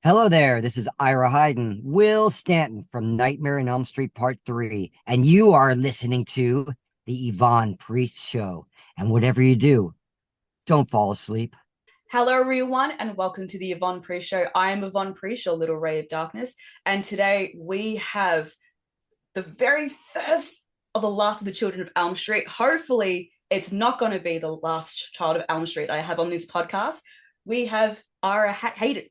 Hello there, this is Ira Heiden, Will Stanton from Nightmare on Elm Street Part 3, and you are listening to the Yvonne Priest Show. And whatever you do, don't fall asleep. Hello, everyone, and welcome to the Yvonne Pre-Show. I am Yvonne Pre, your little ray of darkness, and today we have the very first of the last of the children of Elm Street. Hopefully, it's not going to be the last child of Elm Street I have on this podcast. We have Ira Heiden.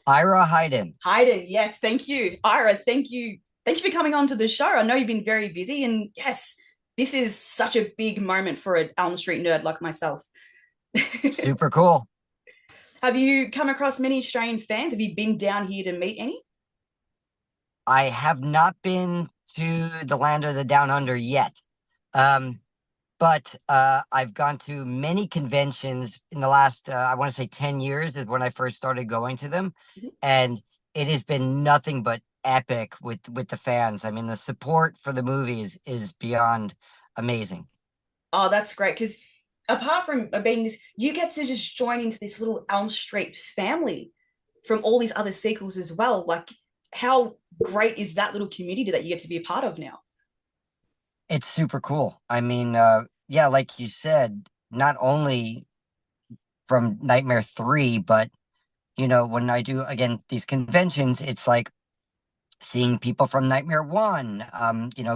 Ira Heiden. Heiden, yes, thank you. Ira, thank you. Thank you for coming on to the show. I know you've been very busy, and yes, this is such a big moment for an Elm Street nerd like myself. Super cool. Have you come across many Australian fans? Have you been down here to meet any? I have not been to the land of the down under yet. Um, but I've gone to many conventions in the last, I want to say 10 years is when I first started going to them. And it has been nothing but epic with the fans. I mean, the support for the movies is beyond amazing. Oh, that's great. Because apart from being this, you get to just join into this little Elm Street family from all these other sequels as well. Like, how great is that little community that you get to be a part of now? It's super cool. I mean, yeah, like you said, not only from Nightmare 3, but when I do again these conventions, it's like seeing people from Nightmare 1,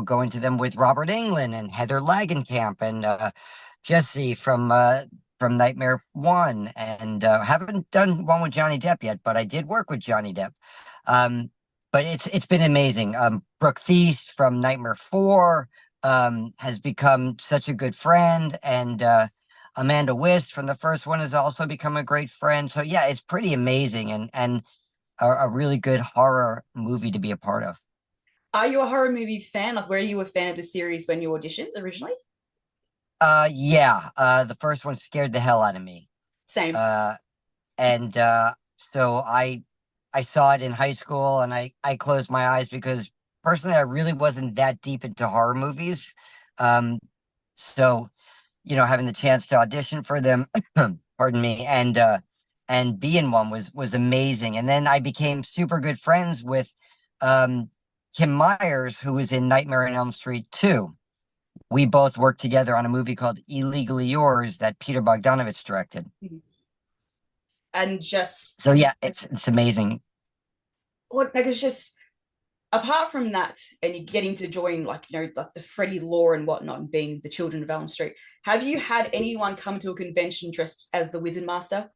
going to them with Robert Englund and Heather Langenkamp and Jesse from Nightmare 1. And haven't done one with Johnny Depp yet, but I did work with Johnny Depp. Um, but it's been amazing. Brooke Thies from Nightmare 4 has become such a good friend, and Amanda Wist from the first one has also become a great friend. So yeah, it's pretty amazing, and a really good horror movie to be a part of. Are you a horror movie fan? Like, were you a fan of the series when you auditioned originally? Yeah, the first one scared the hell out of me. Same. Uh, and so I saw it in high school, and I closed my eyes because personally I really wasn't that deep into horror movies. Um, so having the chance to audition for them, pardon me, and be in one was amazing. And then I became super good friends with um Kim Myers, who was in Nightmare on Elm Street 2. We both worked together on a movie called Illegally Yours that Peter Bogdanovich directed. And just So yeah, it's amazing. what like it's just apart from that, and you getting to join like the Freddie Law and whatnot, and being the children of Elm Street, have you had anyone come to a convention dressed as the Wizard Master?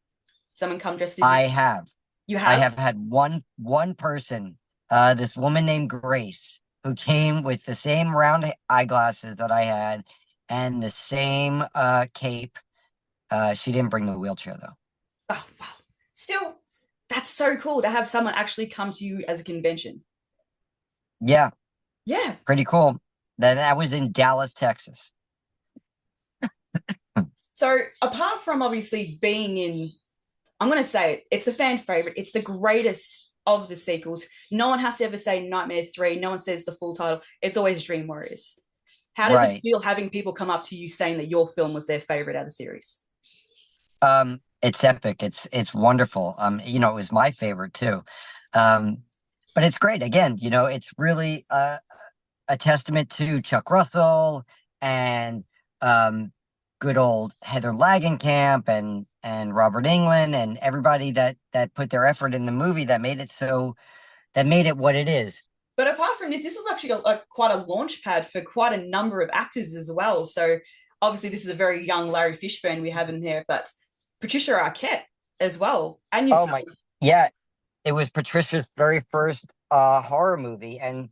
Someone come dressed as you? I have. You I have? have had one person, this woman named Grace, who came with the same round eyeglasses that I had and the same cape. She didn't bring the wheelchair though. Oh, wow. Still, that's so cool to have someone actually come to you as a convention. Yeah, Yeah. pretty cool. That was in Dallas, Texas. So apart from obviously being in, I'm going to say it, it's a fan favorite. It's the greatest of the sequels. No one has to ever say Nightmare 3. No one says the full title. It's always Dream Warriors. How does it Right. feel having people come up to you saying that your film was their favorite out of the series? It's epic. It's wonderful. It was my favorite too. Um, but it's great. Again, it's really a testament to Chuck Russell and um, good old Heather Langenkamp and Robert Englund and everybody that put their effort in the movie that made it what it is. But apart from this, this was actually quite a launch pad for quite a number of actors as well. So obviously, this is a very young Larry Fishburne we have in here, but Patricia Arquette as well, and Oh yourself. my, yeah, it was Patricia's very first horror movie, and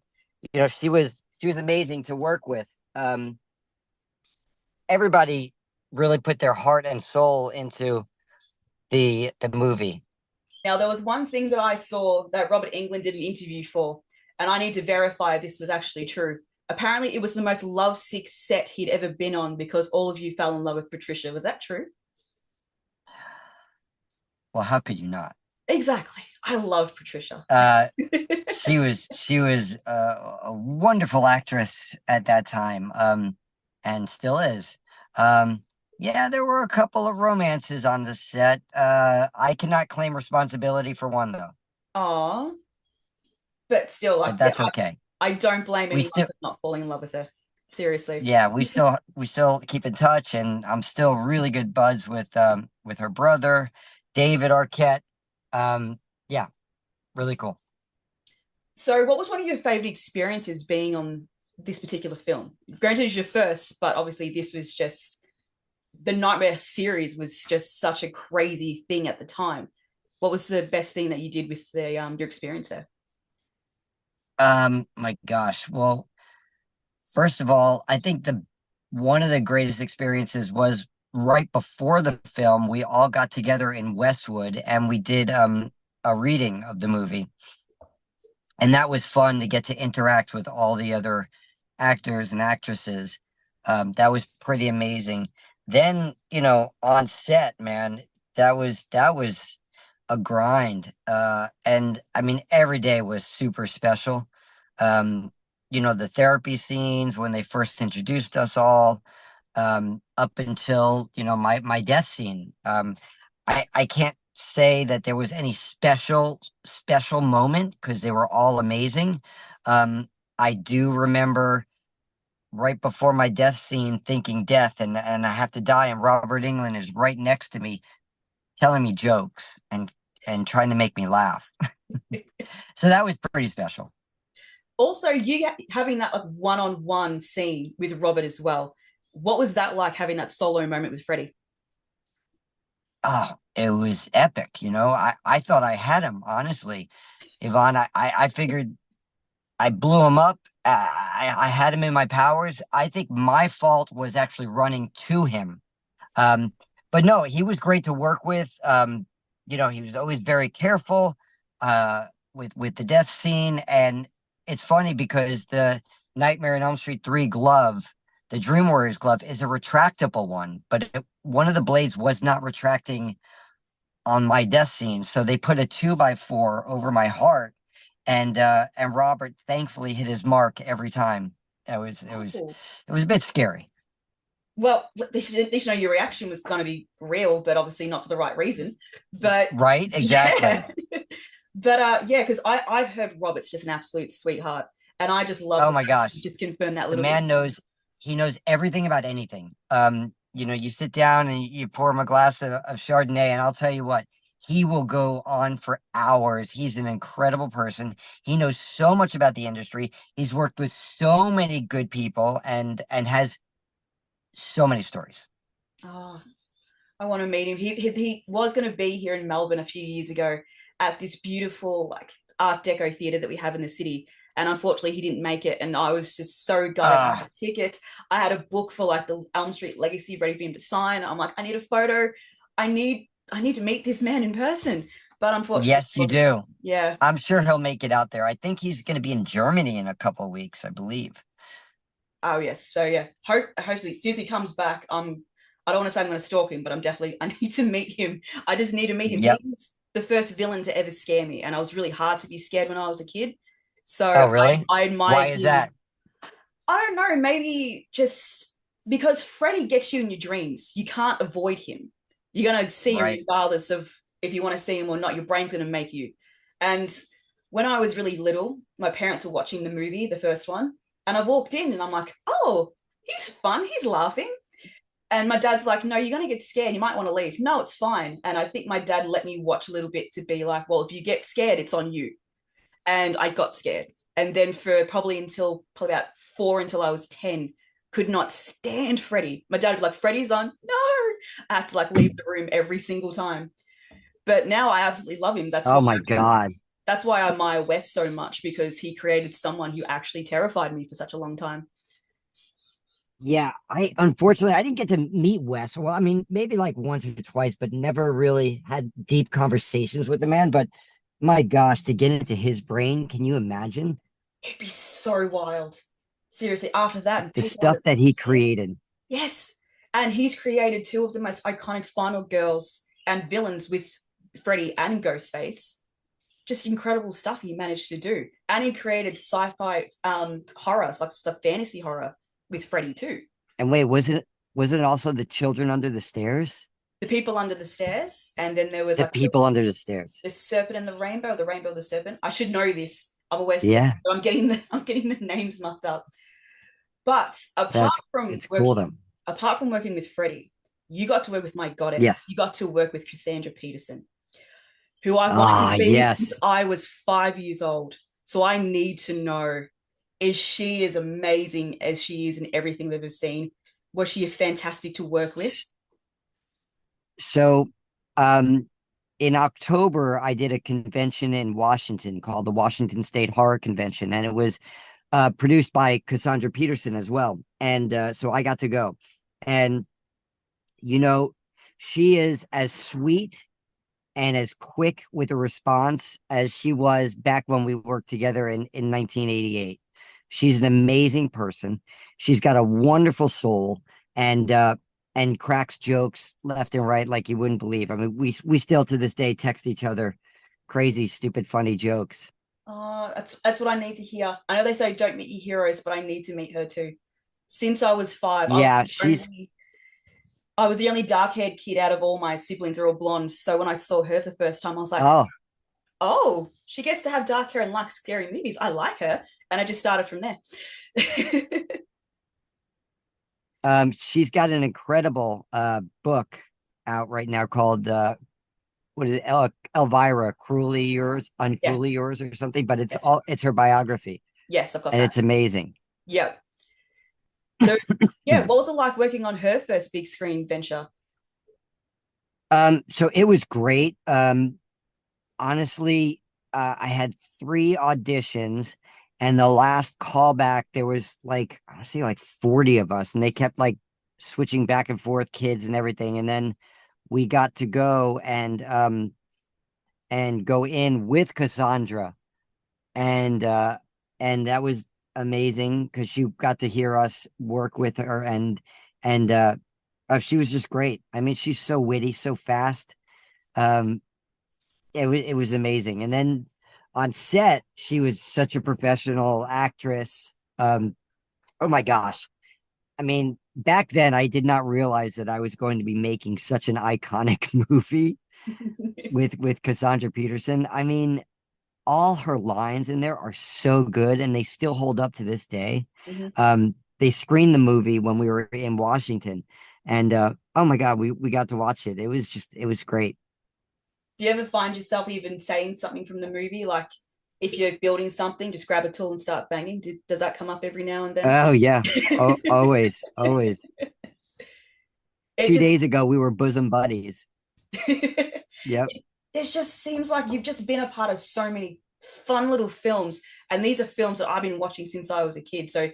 she was amazing to work with. Everybody really put their heart and soul into the movie. Now, there was one thing that I saw that Robert Englund did an interview for, and I need to verify if this was actually true. Apparently, it was the most lovesick set he'd ever been on because all of you fell in love with Patricia. Was that true? Well, how could you not? Exactly. I love Patricia. Uh, she was a wonderful actress at that time, and still is. Um, Yeah, there were a couple of romances on the set. I cannot claim responsibility for one though, Oh, but still, like, but yeah, that's okay. I don't blame We anyone still, for not falling in love with her. Seriously. yeah, we still keep in touch, and I'm still really good buds with her brother, David Arquette. Yeah, really cool. So, what was one of your favorite experiences being on this particular film? Granted, it's your first, but obviously, this was just the Nightmare series was just such a crazy thing at the time. What was the best thing that you did with the your experience there? My gosh. Well, first of all, I think the one of the greatest experiences was right before the film. We all got together in Westwood and we did a reading of the movie. And that was fun to get to interact with all the other actors and actresses. That was pretty amazing. Then, on set, man, that was a grind. And I mean, every day was super special. Um, the therapy scenes when they first introduced us all, up until my death scene. I can't say that there was any special moment because they were all amazing. I do remember right before my death scene thinking death and I have to die, and Robert England is right next to me telling me jokes and trying to make me laugh. So that was pretty special. Also, you having that like one-on-one scene with Robert as well. What was that like having that solo moment with Freddie? Oh, it was epic. I thought I had him, honestly. Yvonne, I figured I blew him up. I had him in my powers. I think my fault was actually running to him. Um, but no, he was great to work with. He was always very careful with the death scene, and it's funny because the Nightmare on Elm Street 3 glove, the Dream Warriors glove, is a retractable one, but one of the blades was not retracting on my death scene, so they put a 2x4 over my heart, and Robert thankfully hit his mark every time. Oh. It was a bit scary. Well, this you know your reaction was going to be real, but obviously not for the right reason. But Right? yeah, Exactly. but yeah, because I've heard Robert's just an absolute sweetheart, and I just love Oh the my fact that you gosh. just confirmed that The little bit. man knows he knows everything about anything. You sit down and you pour him a glass of Chardonnay, and I'll tell you what, he will go on for hours. He's an incredible person. He knows so much about the industry. He's worked with so many good people and has so many stories. Oh, I want to meet him. He was going to be here in Melbourne a few years ago at this beautiful like Art Deco theater that we have in the city. And unfortunately, he didn't make it. And I was just so gutted. I Ah, had tickets. I had a book for like the Elm Street Legacy ready for him to sign. I'm like, I need a photo. I need to meet this man in person. But unfortunately, it yes, you wasn't. do. Yeah. I'm sure he'll make it out there. I think he's going to be in Germany in a couple of weeks, I believe. Oh yes. So yeah. Hopefully, as soon as he comes back, I don't want to say I'm going to stalk him, but I need to meet him. I just need to meet him. Yep. He's the first villain to ever scare me, and I was really hard to be scared when I was a kid. So Oh, I really? I Why admired is him. that? I don't know, maybe just because Freddy gets you in your dreams, you can't avoid him. You're gonna see him Right. regardless of if you want to see him or not. Your brain's gonna make you. And when I was really little, my parents were watching the movie, the first one, and I walked in and I'm like, oh, he's fun, he's laughing. And my dad's like, no, you're gonna get scared. You might want to leave. No, it's fine. And I think my dad let me watch a little bit to be like, well, if you get scared, it's on you. And I got scared. And then for probably about 4 until I was 10, could not stand Freddy. My dad would be like, Freddy's on. No. I had to like leave the room every single time. But now I absolutely love him. Oh my God. That's why I admire Wes so much because he created someone who actually terrified me for such a long time. Yeah, I unfortunately I didn't get to meet Wes. Well, I mean, maybe like once or twice, but never really had deep conversations with the man. But my gosh, to get into his brain, can you imagine It'd be so wild. Seriously, after that and the people on stuff it. that he Yes. created? Yes. And he's created two of the most iconic final girls and villains with Freddy and Ghostface. Just incredible stuff he managed to do. And he created sci-fi horror, like the fantasy horror with Freddy too. And wait, was it? Was it also the children under the stairs? The People Under the Stairs, and then there was The like the, people under the stairs. the Serpent and the Rainbow and the Serpent. I should know this. I've always forgotten, Yeah, but I'm getting the names mucked up. But that's it's cool though. apart from working with Freddie, you got to work with my goddess. Yes. You got to work with Cassandra Peterson, who I wanted to Ah, be since yes. I was 5 years old. So I need to know, is she as amazing as she is in everything that we've seen? Was she fantastic to work with? So, um, in October, I did a convention in Washington called the Washington State Horror Convention, and it was produced by Cassandra Peterson as well. And so I got to go. And, you know, she is as sweet and as quick with a response as she was back when we worked together in 1988. She's an amazing person. She's got a wonderful soul and and cracks jokes left and right like you wouldn't believe. I mean, we still to this day text each other crazy, stupid, funny jokes. Oh, that's what I need to hear. I know they say don't meet your heroes, but I need to meet her too. Since I was five, Yeah, she's I was the only dark-haired kid out of all my siblings are all blonde. So when I saw her the first time, I was like, oh, oh, she gets to have dark hair and like scary movies. I like her. And I just started from there. she's got an incredible book out right now called what is it, Elvira, Cruelly Yours, Yeah. Uncruelly Yours, or something. But Yes. it's her biography, Yes, I've got and that. it's amazing. Yeah. So yeah, what was it like working on her first big screen venture? So it was great. Honestly, I had 3 auditions, and the last callback, there was like, I want to say like 40 of us, and they kept like switching back and forth, kids and everything. And then we got to go and go in with Cassandra, and and that was amazing because she got to hear us work with her, and she was just great. I mean, she's so witty, so fast. Um, it was amazing. And then on set, she was such a professional actress. Oh my gosh. I mean, back then I did not realize that I was going to be making such an iconic movie with Cassandra Peterson. I mean, all her lines in there are so good and they still hold up to this day. Mm-hmm. They screened the movie when we were in Washington, and oh my god, we got to watch it. It was great. Do you ever find yourself even saying something from the movie? Like if you're building something, just grab a tool and start banging. Does that come up every now and then? Oh yeah. Oh, always, always. It Two just days ago we were bosom buddies. it Yep. just seems like you've just been a part of so many fun little films. And these are films that I've been watching since I was a kid. So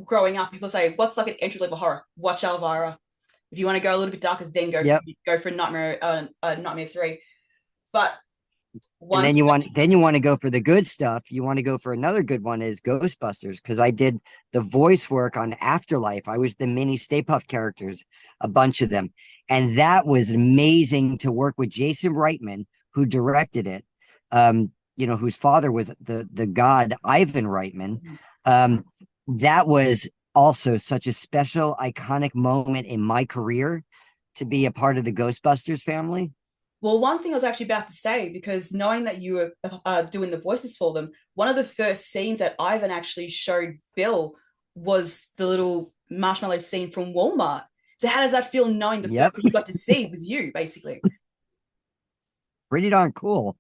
growing up, people say, what's like an entry level horror? Watch Elvira. If you want to go a little bit darker, then Yep. go for Nightmare 3. But And one thing then you want to go for the good stuff. You want to go for another good one is Ghostbusters because I did the voice work on Afterlife. I was the mini Stay Puft characters, a bunch of them, and that was amazing to work with Jason Reitman, who directed it. Whose father was the god Ivan Reitman. Um, that was also such a special, iconic moment in my career to be a part of the Ghostbusters family. Well, one thing I was actually about to say, because knowing that you were doing the voices for them, one of the first scenes that Ivan actually showed Bill was the little marshmallow scene from Walmart. So how does that feel knowing the Yep, first thing you got to see was you, basically? pretty darn cool.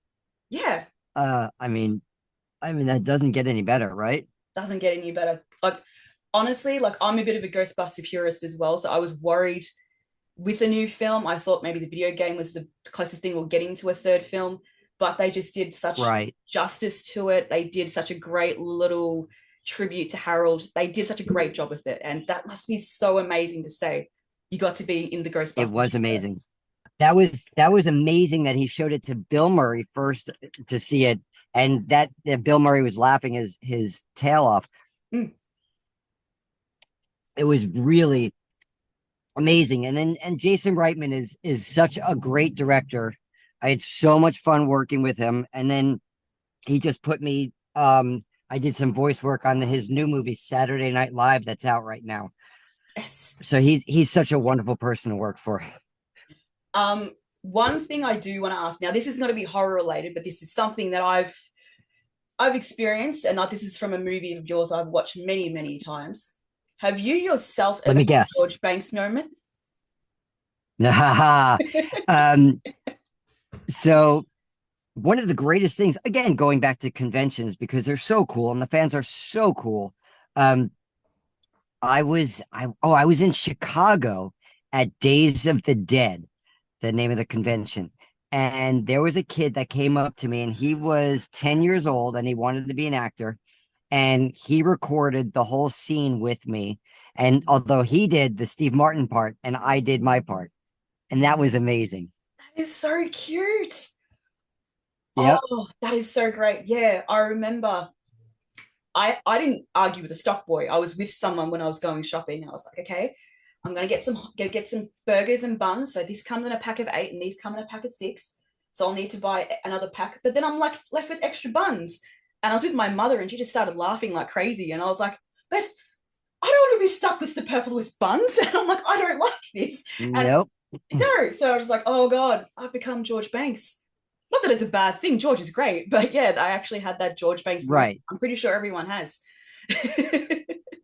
Yeah, I mean, that doesn't get any better, right? doesn't get any better. Like, honestly, like I'm a bit of a Ghostbuster purist as well. So I was worried with a new film. I thought maybe the video game was the closest thing we're getting to a third film, but they just did such Right. justice to it. They did such a great little tribute to Harold. They did such a great job with it. And that must be so amazing to say. You got to be in the It Ghostbusters was amazing. universe. That was amazing that he showed it to Bill Murray first to see it, and that Bill Murray was laughing his tail off. Mm. It was really amazing. And Jason Reitman is such a great director. I had so much fun working with him. And then he just put me I did some voice work on his new movie Saturday Night Live that's out right now. Yes. So he's such a wonderful person to work for. Um, One thing I do want to ask now, this is going to be horror related, but this is something that I've experienced, and this is from a movie of yours I've watched many, many times. Have you yourself Let ever me had a guess. George Banks moment? um, so one of the greatest things, again, going back to conventions because they're so cool and the fans are so cool. Um, I was in Chicago at Days of the Dead, the name of the convention. And there was a kid that came up to me and he was 10 years old and he wanted to be an actor. And he recorded the whole scene with me. And although he did the Steve Martin part and I did my part, and that was amazing. That is so cute. Yep. Oh, that is so great. Yeah, I remember I didn't argue with a stock boy. I was with someone when I was going shopping. I was like, okay, I'm gonna get some burgers and buns. So this comes in a pack of 8, and these come in a pack of 6. So I'll need to buy another pack. But then I'm like left with extra buns. And I was with my mother, and she just started laughing like crazy. And I was like, but I don't want to be stuck with superfluous buns. And I'm like, I don't like this. And Nope. no, so I was like, oh God, I've become George Banks. Not that it's a bad thing. George is great, but yeah, I actually had that George Banks moment. Right. I'm pretty sure everyone has.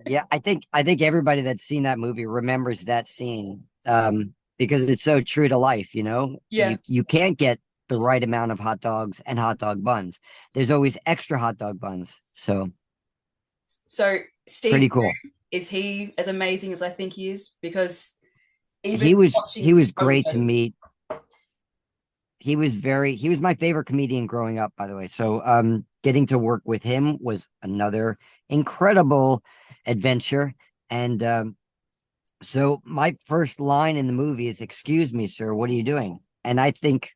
Yeah, I think everybody that's seen that movie remembers that scene. Because it's so true to life, you know? Yeah. You can't get the right amount of hot dogs and hot dog buns. There's always extra hot dog buns. So So Steve, pretty cool. is he as amazing as I think he is? Because even He watching was great to photos, meet. He was my favorite comedian growing up, by the way. So getting to work with him was another incredible adventure. And so my first line in the movie is, "Excuse me, sir, what are you doing?" And I think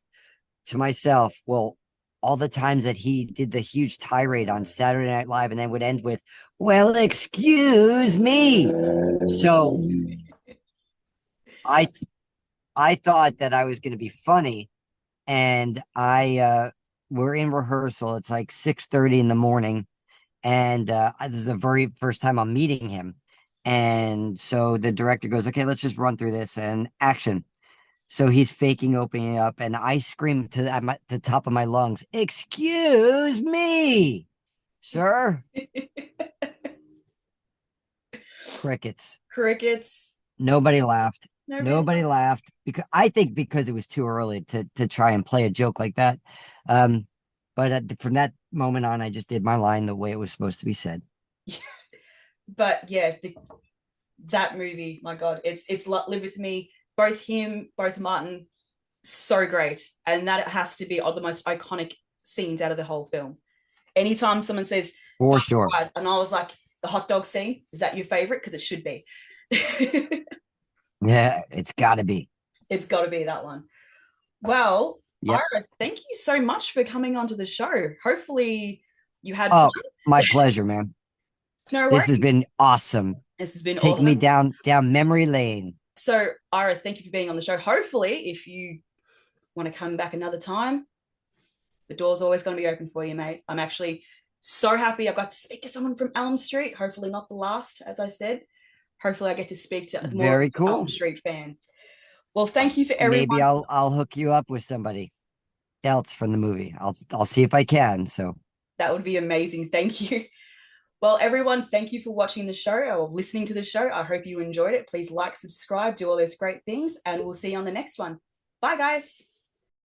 to myself, well, all the times that he did the huge tirade on Saturday Night Live and then would end with, "Well, excuse me." So I I thought that I was going to be funny, and I we're in rehearsal. It's like 6:30 in the morning, and this is the very first time I'm meeting him. And so the director goes, "Okay, let's just run through this and action." So he's faking opening up, and I scream to the top of my lungs, "Excuse me, sir." Crickets. crickets, Nobody laughed. nobody Nobody laughed. laughed because I think because it was too early to try and play a joke like that. Um, but from that moment on, I just did my line the way it was supposed to be said. But yeah, that movie, my God, it's Live With Me. Both him, both Martin, so great, and that has to be the most iconic scenes out of the whole film. Anytime someone says For bus sure. ride, and I was like, the hot dog scene, is that your favorite? Because it should be. Yeah, it's got to be. It's got to be that one. Well, Yep. Ira, thank you so much for coming onto the show. Hopefully, you had fun. Oh, my pleasure, man. No This has worries. been awesome. This has been Take me awesome. down memory lane. So, Ira, thank you for being on the show. Hopefully, if you want to come back another time, the door's always going to be open for you, mate. I'm actually so happy I got to speak to someone from Elm Street. Hopefully, not the last, as I said. Hopefully, I get to speak to more of Very an Elm cool. Street fan. Well, thank you for Maybe everyone. I'll hook you up with somebody else from the movie. I'll see if I can. So That would be amazing. Thank you. Well, everyone, thank you for watching the show or listening to the show. I hope you enjoyed it. Please like, subscribe, do all those great things, and we'll see you on the next one. Bye, guys.